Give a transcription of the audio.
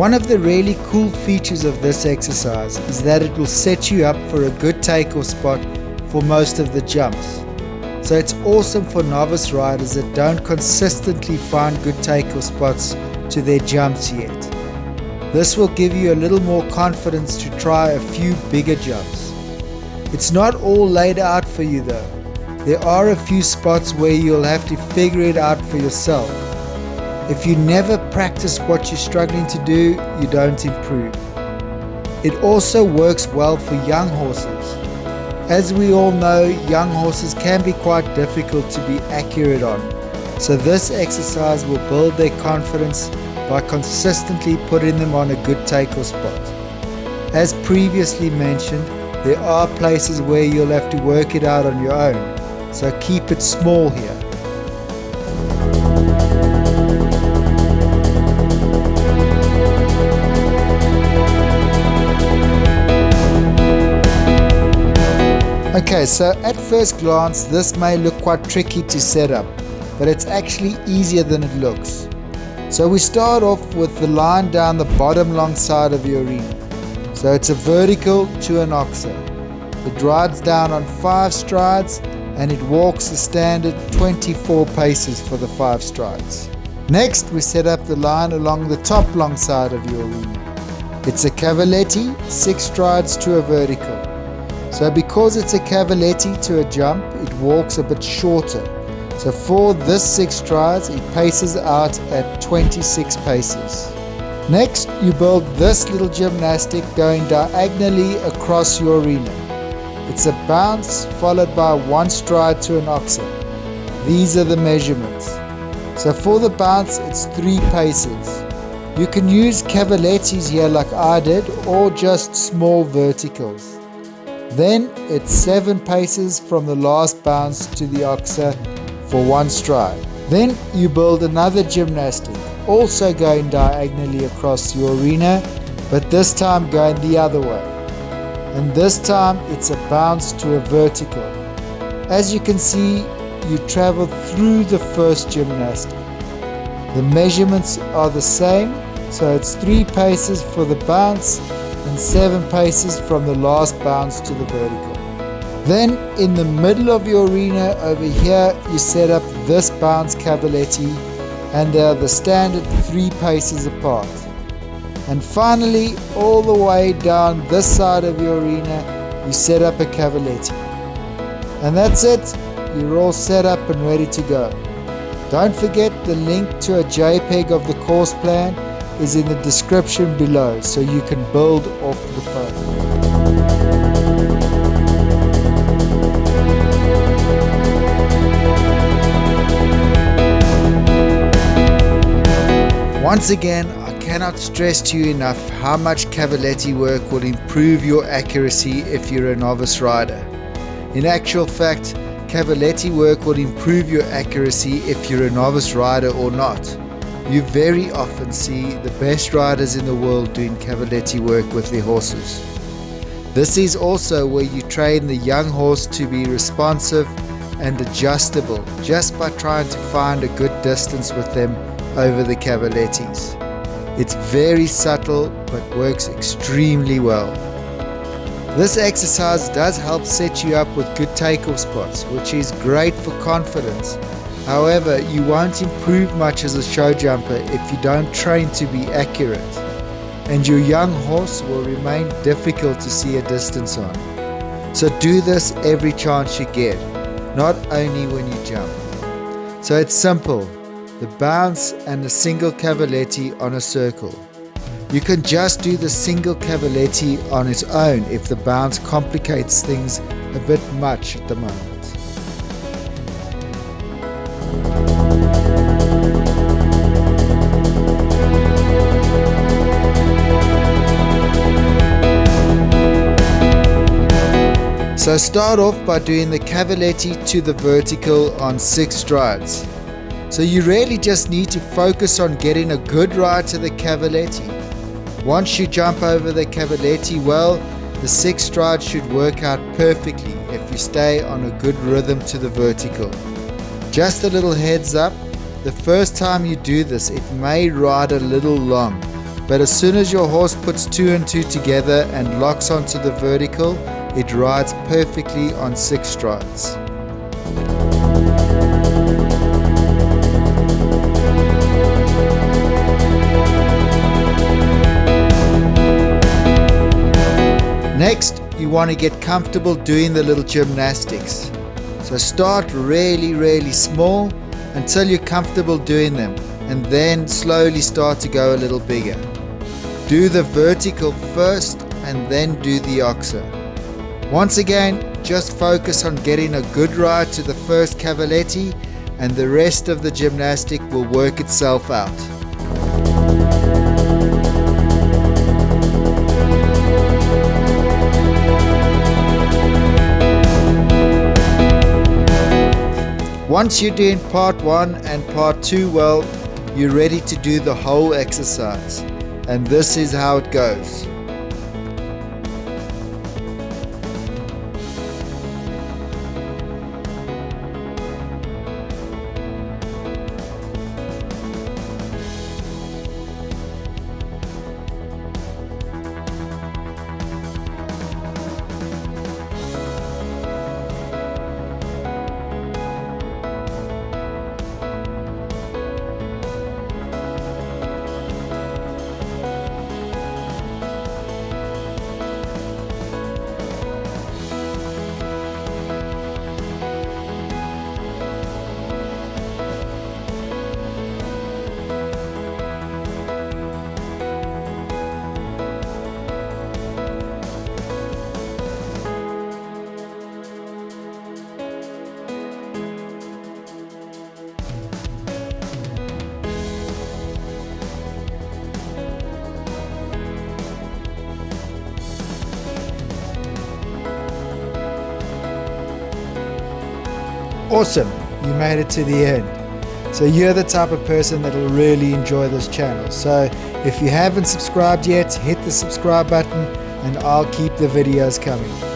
One of the really cool features of this exercise is that it will set you up for a good takeoff spot for most of the jumps. So it's awesome for novice riders that don't consistently find good takeoff spots to their jumps yet. This will give you a little more confidence to try a few bigger jumps. It's not all laid out for you though. There are a few spots where you'll have to figure it out for yourself. If you never practice what you're struggling to do, you don't improve. It also works well for young horses. As we all know, young horses can be quite difficult to be accurate on. So this exercise will build their confidence by consistently putting them on a good takeoff spot. As previously mentioned, there are places where you'll have to work it out on your own, so keep it small here. Okay, so at first glance this may look quite tricky to set up, but it's actually easier than it looks. So we start off with the line down the bottom long side of your arena. So it's a vertical to an oxer. It rides down on 5 strides and it walks the standard 24 paces for the 5 strides. Next we set up the line along the top long side of your arena. It's a cavaletti, 6 strides to a vertical. So because it's a cavaletti to a jump, it walks a bit shorter. So for this 6 strides, it paces out at 26 paces. Next, you build this little gymnastic going diagonally across your arena. It's a bounce followed by 1 stride to an oxer. These are the measurements. So for the bounce, it's 3 paces. You can use cavalettis here like I did, or just small verticals. Then it's 7 paces from the last bounce to the oxer for 1 stride. Then you build another gymnastic, also going diagonally across your arena, but this time going the other way. And this time it's a bounce to a vertical. As you can see, you travel through the first gymnastic. The measurements are the same, so it's 3 paces for the bounce and 7 paces from the last bounce to the vertical. Then in the middle of your arena over here, you set up this bounce cavaletti, and they are the standard 3 paces apart. And finally, all the way down this side of your arena, you set up a cavaletti. And that's it, you're all set up and ready to go. Don't forget the link to a JPEG of the course plan is in the description below, so you can build off the phone. Once again, I cannot stress to you enough how much cavaletti work will improve your accuracy if you're a novice rider. In actual fact, cavaletti work will improve your accuracy if you're a novice rider or not. You very often see the best riders in the world doing cavaletti work with their horses. This is also where you train the young horse to be responsive and adjustable just by trying to find a good distance with them over the cavalettis. It's very subtle but works extremely well. This exercise does help set you up with good takeoff spots, which is great for confidence. However, you won't improve much as a show jumper if you don't train to be accurate, and your young horse will remain difficult to see a distance on. So do this every chance you get, not only when you jump. So it's simple, the bounce and a single cavaletti on a circle. You can just do the single cavaletti on its own if the bounce complicates things a bit much at the moment. So start off by doing the cavaletti to the vertical on 6 strides. So you really just need to focus on getting a good ride to the cavaletti. Once you jump over the cavaletti well, the 6 strides should work out perfectly if you stay on a good rhythm to the vertical. Just a little heads up, the first time you do this it may ride a little long, But as soon as your horse puts 2 and 2 together and locks onto the vertical, it rides perfectly on 6 strides. Next, you want to get comfortable doing the little gymnastics. So start really small until you're comfortable doing them, and then slowly start to go a little bigger. Do the vertical first and then do the oxo. Once again, just focus on getting a good ride to the first cavaletti, and the rest of the gymnastic will work itself out. Once you're doing part 1 and part 2 well, you're ready to do the whole exercise. And this is how it goes. Awesome, you made it to the end. So you're the type of person that will really enjoy this channel. So if you haven't subscribed yet, hit the subscribe button and I'll keep the videos coming.